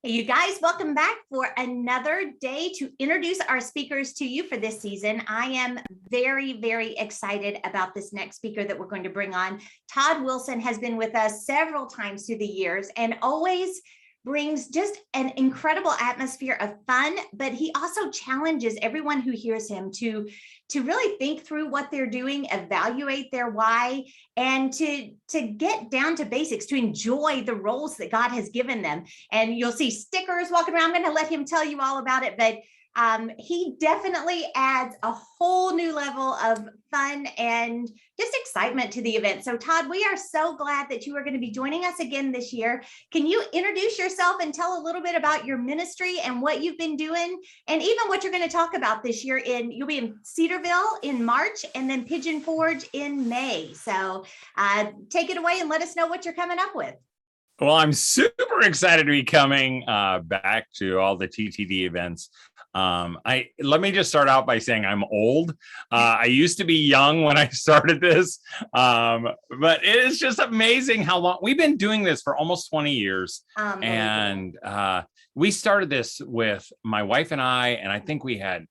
Hey, you guys, welcome back for another day to introduce our speakers to you for this season. I am very, very excited about this next speaker that we're going to bring on. Todd Wilson has been with us several times through the years and always brings just an incredible atmosphere of fun, but he also challenges everyone who hears him to really think through what they're doing, evaluate their why, and to get down to basics, to enjoy the roles that God has given them. And you'll see stickers walking around. I'm going to let him tell you all about it, but he definitely adds a whole new level of fun and just excitement to the event. So Todd, we are so glad that you are going to be joining us again this year. Can you introduce yourself and tell a little bit about your ministry and what you've been doing, and even what you're going to talk about this year? You'll be in Cedarville in March and then Pigeon Forge in May. So take it away and let us know what you're coming up with. Well, I'm super excited to be coming back to all the TTD events. Let me just start out by saying I'm old. I used to be young when I started this, but it is just amazing how long we've been doing this for almost 20 years. And we started this with my wife and I think we had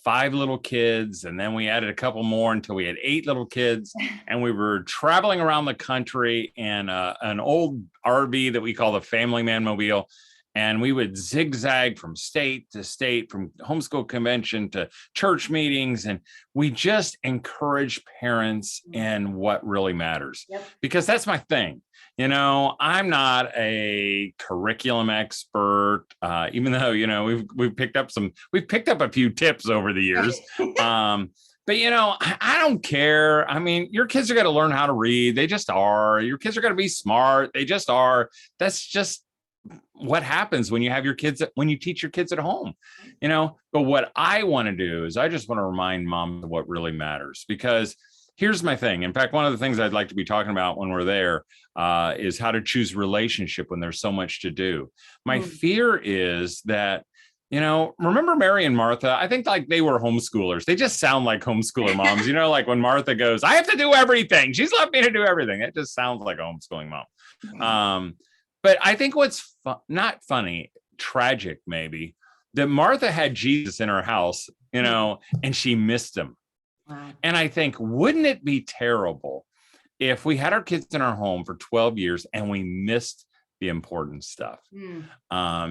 5 little kids, and then we added a couple more until we had 8 little kids, and we were traveling around the country in an old RV that we call the Family Man Mobile. And we would zigzag from state to state, from homeschool convention to church meetings. And we just encourage parents in what really matters. Yep. Because that's my thing. You know, I'm not a curriculum expert, even though, you know, we've picked up a few tips over the years. But, you know, I don't care. I mean, your kids are going to learn how to read. They just are. Your kids are going to be smart. They just are. That's just what happens when you have your kids, when you teach your kids at home, you know. But what I want to do is I just want to remind moms of what really matters, because here's my thing. In fact, one of the things I'd like to be talking about when we're there is how to choose relationship when there's so much to do. My fear is that, you know, remember Mary and Martha? I think like they were homeschoolers. They just sound like homeschooler moms. You know, like when Martha goes, I have to do everything. She's left me to do everything. It just sounds like a homeschooling mom. But I think what's not funny, tragic maybe, that Martha had Jesus in her house, you know, and she missed him. Wow. And I think, wouldn't it be terrible if we had our kids in our home for 12 years and we missed the important stuff?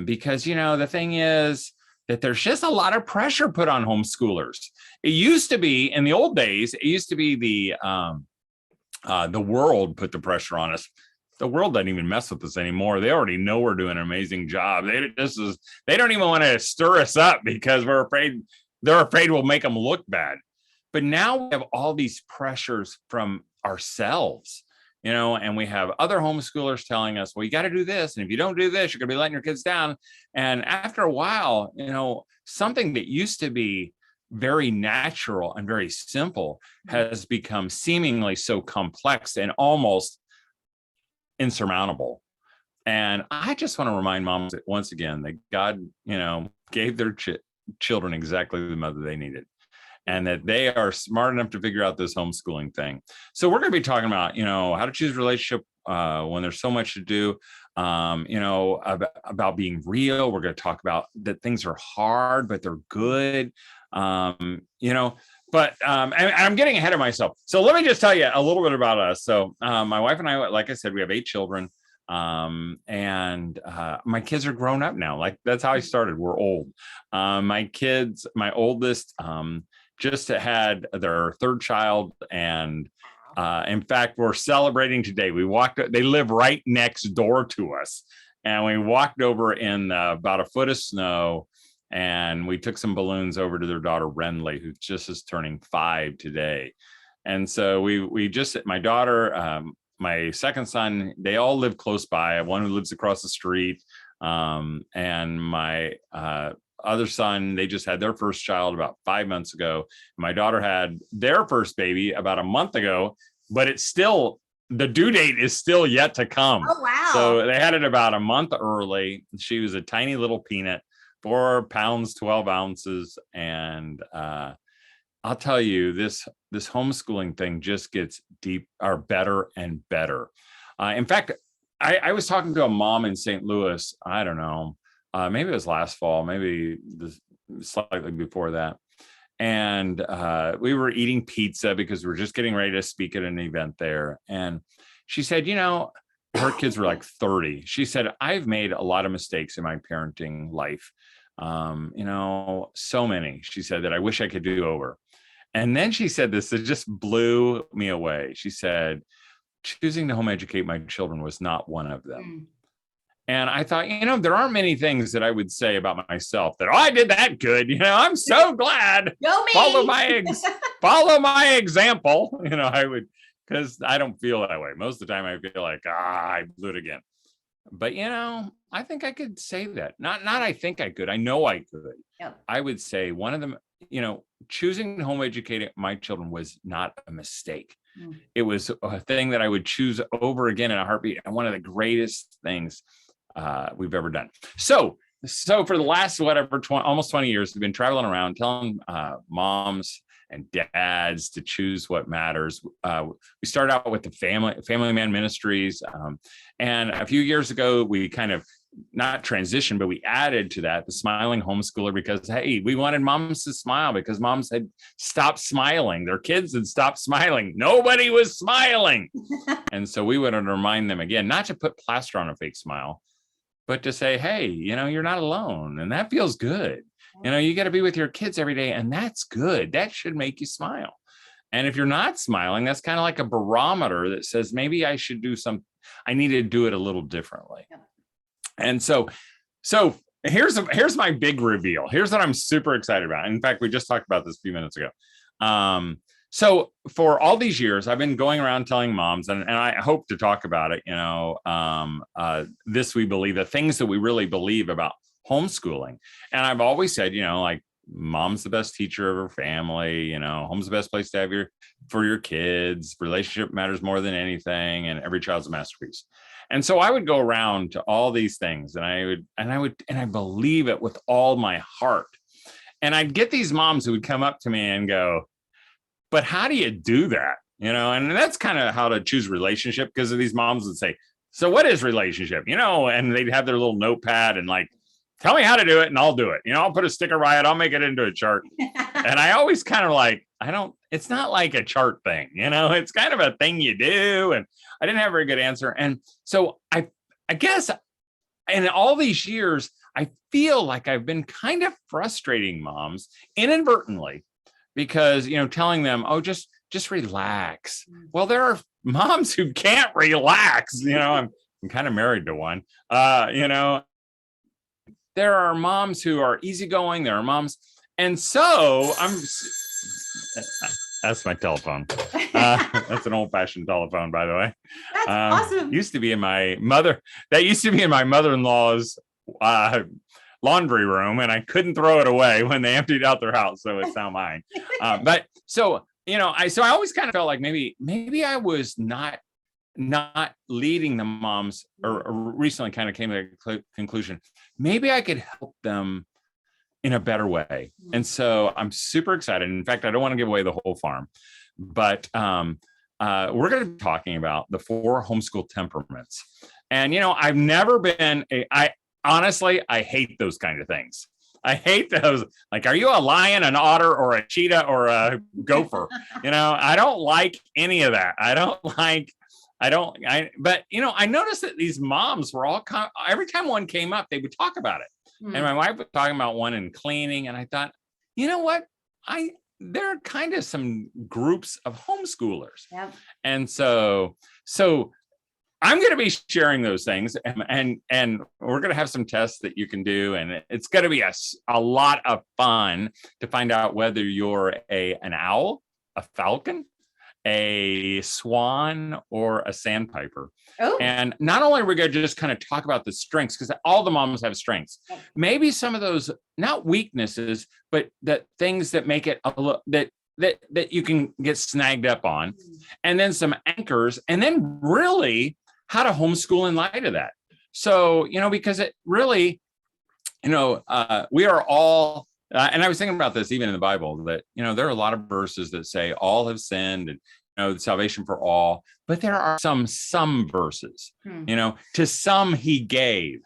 Because, you know, the thing is that there's just a lot of pressure put on homeschoolers. It used to be, in the old days, it used to be the world put the pressure on us. The world doesn't even mess with us anymore. They already know we're doing an amazing job. They don't even want to stir us up because they're afraid we'll make them look bad. But now we have all these pressures from ourselves, you know, and we have other homeschoolers telling us, well, you got to do this. And if you don't do this, you're going to be letting your kids down. And after a while, you know, something that used to be very natural and very simple has become seemingly so complex and almost insurmountable. And I just want to remind moms that, once again, that God, you know, gave their children exactly the mother they needed, and that they are smart enough to figure out this homeschooling thing. So we're going to be talking about, you know, how to choose a relationship when there's so much to do, you know, about being real. We're going to talk about that things are hard, but they're good, you know. But I'm getting ahead of myself. So let me just tell you a little bit about us. So my wife and I, like I said, we have 8 children. And my kids are grown up now. Like, that's how I started. We're old. My kids, my oldest just had their 3rd child. And in fact, we're celebrating today. They live right next door to us. And we walked over in about a foot of snow. And we took some balloons over to their daughter, Renly, who just is turning 5 today. And so my daughter, my second son, they all live close by. One who lives across the street. And my other son, they just had their first child about 5 months ago. My daughter had their first baby about a month ago, but the due date is still yet to come. Oh, wow. So they had it about a month early. She was a tiny little peanut. 4 pounds, 12 ounces. And I'll tell you, this homeschooling thing just gets better and better. In fact, I was talking to a mom in St. Louis, I don't know, maybe it was last fall, maybe slightly before that. And we were eating pizza because we were just getting ready to speak at an event there. And she said, her kids were like 30. She said, I've made a lot of mistakes in my parenting life. So many, she said, that I wish I could do over. And then she said this that just blew me away. She said, choosing to home educate my children was not one of them. And I thought, there aren't many things that I would say about myself that, I did that good. I'm so glad. Go me. Follow my example. I would, because I don't feel that way. Most of the time I feel like, I blew it again. But, I think I could say that. Not I think I could. I know I could. Yep. I would say one of them, choosing to home educate my children was not a mistake. It was a thing that I would choose over again in a heartbeat. And one of the greatest things we've ever done. So for the last, almost 20 years, we've been traveling around telling moms and dads to choose what matters. We started out with the Family Man Ministries. And a few years ago, we kind of not transitioned, but we added to that the Smiling Homeschooler because, hey, we wanted moms to smile because moms had stopped smiling. Their kids had stopped smiling. Nobody was smiling. And so we would remind them again, not to put plaster on a fake smile, but to say, hey, you're not alone. And that feels good. You got to be with your kids every day. And that's good. That should make you smile. And if you're not smiling, that's kind of like a barometer that says, maybe I should I need to do it a little differently. Yeah. And so here's my big reveal. Here's what I'm super excited about. In fact, we just talked about this a few minutes ago. So for all these years, I've been going around telling moms, and I hope to talk about it, we believe, the things that we really believe about homeschooling. And I've always said, like, mom's the best teacher of her family, home's the best place to have for your kids. Relationship matters more than anything, and every child's a masterpiece. And so I would go around to all these things, and I believe it with all my heart. And I'd get these moms who would come up to me and go, but how do you do that? And that's kind of how to choose relationship, because of these moms would say, so what is relationship? And they'd have their little notepad and like, tell me how to do it and I'll do it. I'll put a sticker by it. I'll make it into a chart. And I always kind of like, it's not like a chart thing, it's kind of a thing you do. And I didn't have a very good answer. And so I guess in all these years, I feel like I've been kind of frustrating moms inadvertently because, telling them, oh, just relax. Well, there are moms who can't relax. I'm kind of married to one, there are moms who are easygoing. There are moms. And so that's my telephone. That's an old fashioned telephone, by the way. That's awesome. Used to be in my mother-in-law's laundry room, and I couldn't throw it away when they emptied out their house. So it's now mine. But so, I always kind of felt like maybe I was not leading the moms, or recently kind of came to the conclusion, maybe I could help them in a better way. And so I'm super excited. In fact, I don't want to give away the whole farm, but we're going to be talking about the 4 homeschool temperaments. And, I've never been, I hate those kind of things. I hate those. Like, are you a lion, an otter, or a cheetah, or a gopher? I don't like any of that. But I noticed that these moms were all, every time one came up, they would talk about it. And my wife was talking about one in cleaning. And I thought, you know what? There are kind of some groups of homeschoolers. Yep. And so I'm going to be sharing those things, and we're going to have some tests that you can do. And it's going to be a lot of fun to find out whether you're an owl, a falcon, a swan, or a sandpiper. Oh. And not only are we going to just kind of talk about the strengths, because all the moms have strengths, maybe some of those, not weaknesses, but the things that make it that you can get snagged up on, and then some anchors, and then really how to homeschool in light of that. So, because it really, we are all, and I was thinking about this even in the Bible, that, there are a lot of verses that say all have sinned and, salvation for all, but there are some verses, to some he gave,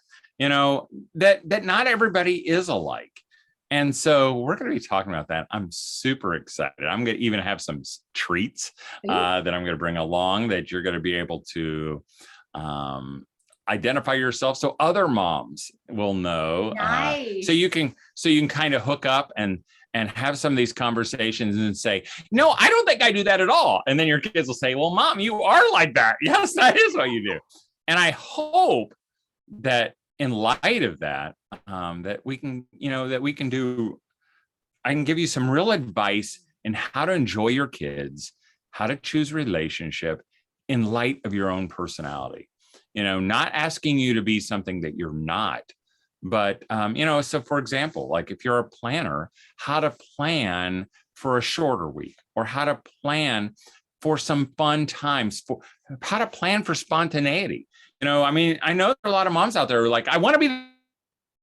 that not everybody is alike. And so we're going to be talking about that. I'm super excited. I'm going to even have some treats that I'm going to bring along that you're going to be able to identify yourself so other moms will know. Nice. So you can kind of hook up and have some of these conversations and say, no, I don't think I do that at all. And then your kids will say, well, Mom, you are like that. Yes, that is what you do. And I hope that in light of that, that we can do, I can give you some real advice in how to enjoy your kids, how to choose relationship in light of your own personality, not asking you to be something that you're not, but, so for example, like if you're a planner, how to plan for a shorter week, or how to plan for some fun times, for how to plan for spontaneity. I mean, I know there are a lot of moms out there who are like, I want to be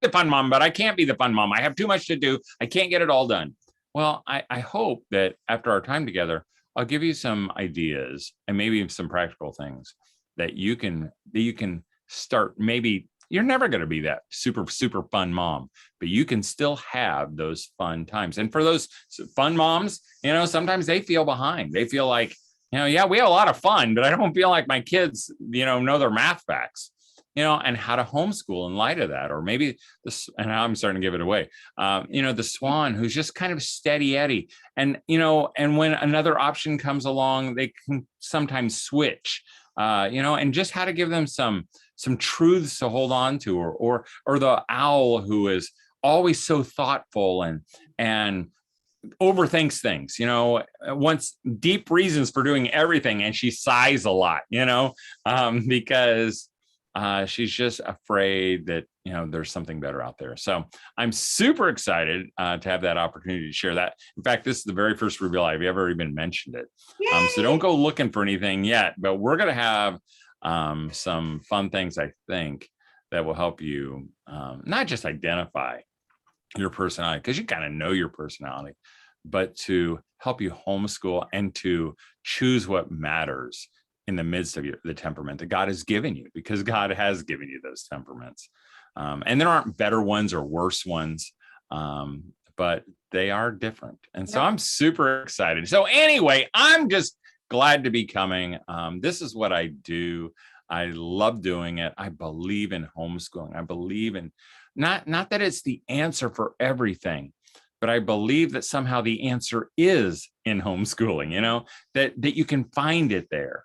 the fun mom, but I can't be the fun mom. I have too much to do. I can't get it all done. Well, I hope that after our time together, I'll give you some ideas and maybe some practical things that you can start. Maybe you're never going to be that super, super fun mom, but you can still have those fun times. And for those fun moms, sometimes they feel behind. They feel like, yeah, we have a lot of fun, but I don't feel like my kids, know their math facts, and how to homeschool in light of that. Or maybe this, and I'm starting to give it away, the swan who's just kind of steady Eddie. And, and when another option comes along, they can sometimes switch, and just how to give them some truths to hold on to, or the owl who is always so thoughtful and overthinks things, wants deep reasons for doing everything. And she sighs a lot, because she's just afraid that, there's something better out there. So I'm super excited to have that opportunity to share that. In fact, this is the very first reveal I've ever even mentioned it. So don't go looking for anything yet, but we're going to have some fun things, I think, that will help you not just identify your personality, because you kind of know your personality, but to help you homeschool and to choose what matters in the midst of the temperament that God has given you, because God has given you those temperaments. And there aren't better ones or worse ones, but they are different. And so I'm super excited. So anyway, I'm just glad to be coming. This is what I do. I love doing it. I believe in homeschooling. I believe in not that it's the answer for everything, but I believe that somehow the answer is in homeschooling, that you can find it there.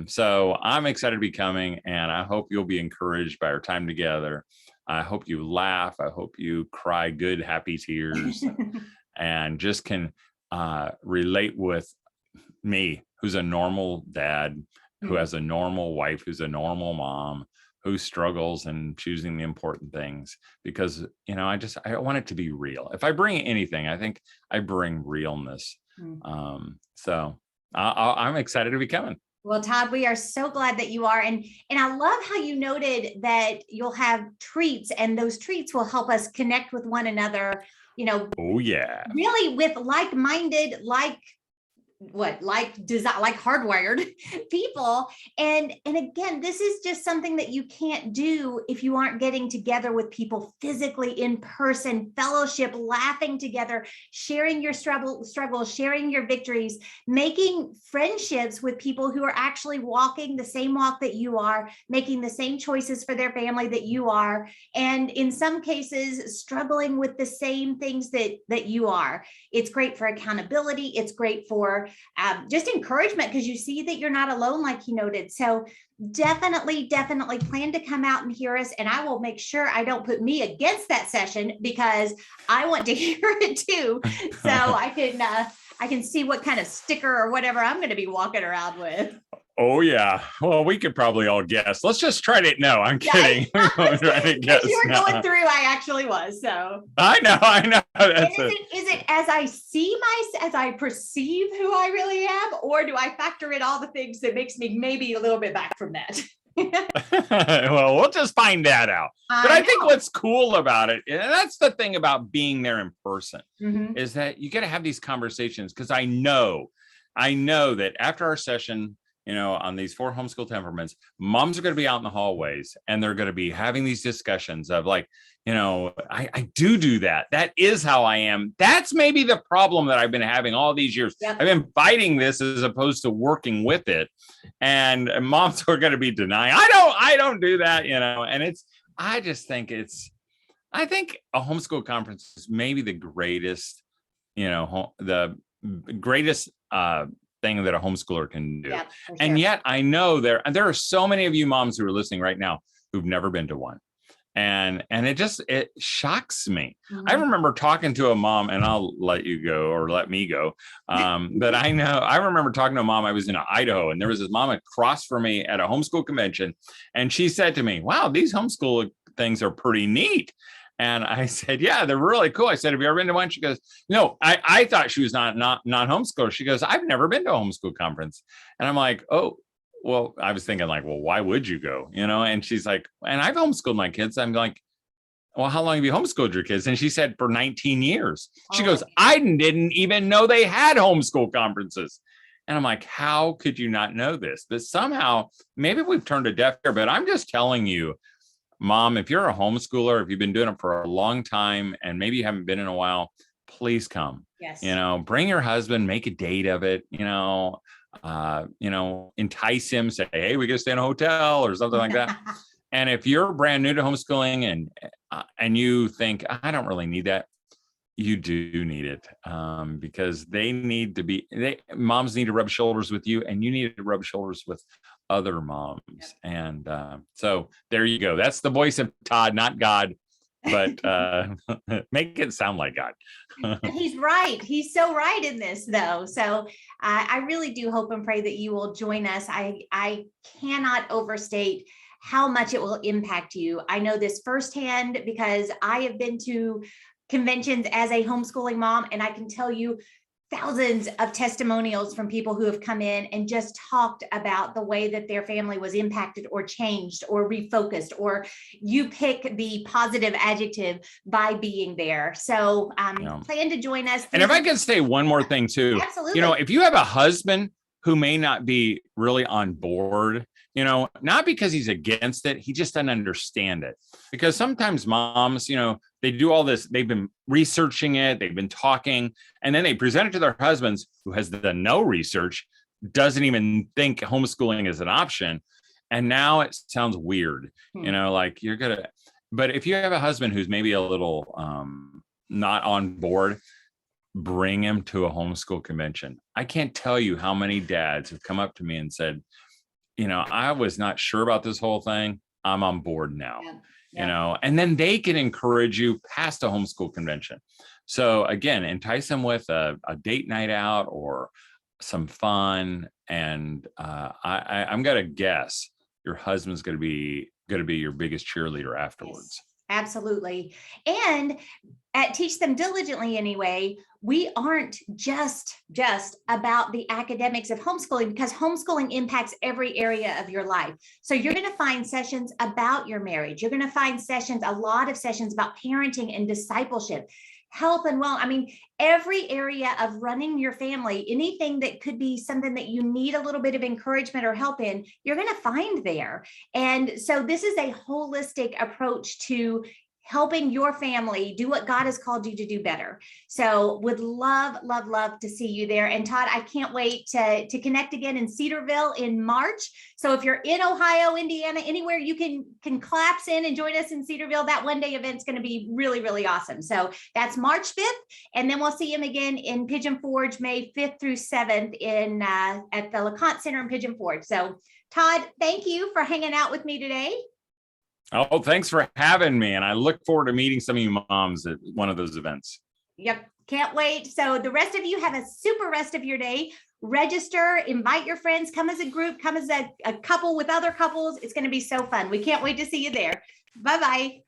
So I'm excited to be coming, and I hope you'll be encouraged by our time together. I hope you laugh. I hope you cry good, happy tears and just can relate with me, who's a normal dad, who has a normal wife, who's a normal mom, who struggles in choosing the important things, because, I want it to be real. If I bring anything, I think I bring realness. So I'm excited to be coming. Well, Todd, we are so glad that you are. And I love how you noted that you'll have treats, and those treats will help us connect with one another, Oh, yeah. Really with like-minded, hardwired people. And again, this is just something that you can't do if you aren't getting together with people physically in person, fellowship, laughing together, sharing your struggles, sharing your victories, making friendships with people who are actually walking the same walk that you are, making the same choices for their family that you are, and in some cases struggling with the same things that you are. It's great for accountability. It's great for just encouragement, because you see that you're not alone, like he noted. So definitely plan to come out and hear us. And I will make sure I don't put me against that session, because I want to hear it too. So I can see what kind of sticker or whatever I'm going to be walking around with. Oh, yeah. Well, we could probably all guess. Let's just try to. No, I'm kidding. We won't try to guess. You were going through, I actually was. So I know. Is it as I see as I perceive who I really am, or do I factor in all the things that makes me maybe a little bit back from that? Well, we'll just find that out. But I think what's cool about it, and that's the thing about being there in person, is that you got to have these conversations, because I know that after our session, on these 4 homeschool temperaments, moms are going to be out in the hallways and they're going to be having these discussions of like, I do that. That is how I am. That's maybe the problem that I've been having all these years. Yep. I've been fighting this as opposed to working with it. And moms are going to be denying, I don't do that, and I think a homeschool conference is maybe the greatest, the greatest thing that a homeschooler can do. Yep, for And sure. yet I know there are so many of you moms who are listening right now who've never been to one. And it shocks me. I remember talking to a mom, and I'll let you go or let me go. But I remember talking to a mom. I was in Idaho, and there was this mom across from me at a homeschool convention. And she said to me, wow, these homeschool things are pretty neat. And I said, yeah, they're really cool. I said, have you ever been to one? She goes, no, I thought she was not homeschooler. She goes, I've never been to a homeschool conference. And I'm like, oh, well, I was thinking like, well, why would you go? And she's like, and I've homeschooled my kids. I'm like, well, how long have you homeschooled your kids? And she said, for 19 years. She goes, I didn't even know they had homeschool conferences. And I'm like, how could you not know this? But somehow, maybe we've turned a deaf ear, but I'm just telling you, Mom, if you're a homeschooler, if you've been doing it for a long time and maybe you haven't been in a while, please come. Yes. Bring your husband, make a date of it, entice him, say, hey, we got to stay in a hotel or something like that. And if you're brand new to homeschooling and you think, I don't really need that, you do need it, because moms need to rub shoulders with you, and you need to rub shoulders with other moms. Yep. And so there you go. That's the voice of Todd, not God, but make it sound like God. He's right. He's so right in this, though. So I really do hope and pray that you will join us. I cannot overstate how much it will impact you. I know this firsthand because I have been to conventions as a homeschooling mom, and I can tell you thousands of testimonials from people who have come in and just talked about the way that their family was impacted or changed or refocused, or you pick the positive adjective by being there. So plan to join us. And if I could say one more thing too, absolutely. If you have a husband who may not be really on board, not because he's against it, he just doesn't understand it. Because sometimes moms, they do all this, they've been researching it, they've been talking, and then they present it to their husbands who has done no research, doesn't even think homeschooling is an option. And now it sounds weird, like you're gonna, but if you have a husband who's maybe a little not on board, bring him to a homeschool convention. I can't tell you how many dads have come up to me and said, I was not sure about this whole thing. I'm on board now, and then they can encourage you past a homeschool convention. So again, entice them with a date night out or some fun. And I'm going to guess your husband's going to be your biggest cheerleader afterwards. Yes. Absolutely. And at Teach Them Diligently anyway, we aren't just about the academics of homeschooling, because homeschooling impacts every area of your life. So you're going to find sessions about your marriage. You're going to find a lot of sessions about parenting and discipleship, health and well. I mean, every area of running your family, anything that could be something that you need a little bit of encouragement or help in, you're going to find there. And so this is a holistic approach to helping your family do what God has called you to do better. So would love to see you there. And Todd, I can't wait to connect again in Cedarville in March. So if you're in Ohio, Indiana, anywhere you can collapse in and join us in Cedarville, that one-day event's going to be really, really awesome. So that's March 5th. And then we'll see him again in Pigeon Forge, May 5th through 7th at the LeConte Center in Pigeon Forge. So Todd, thank you for hanging out with me today. Oh, thanks for having me. And I look forward to meeting some of you moms at one of those events. Yep. Can't wait. So the rest of you have a super rest of your day. Register, invite your friends, come as a group, come as a couple with other couples. It's going to be so fun. We can't wait to see you there. Bye-bye.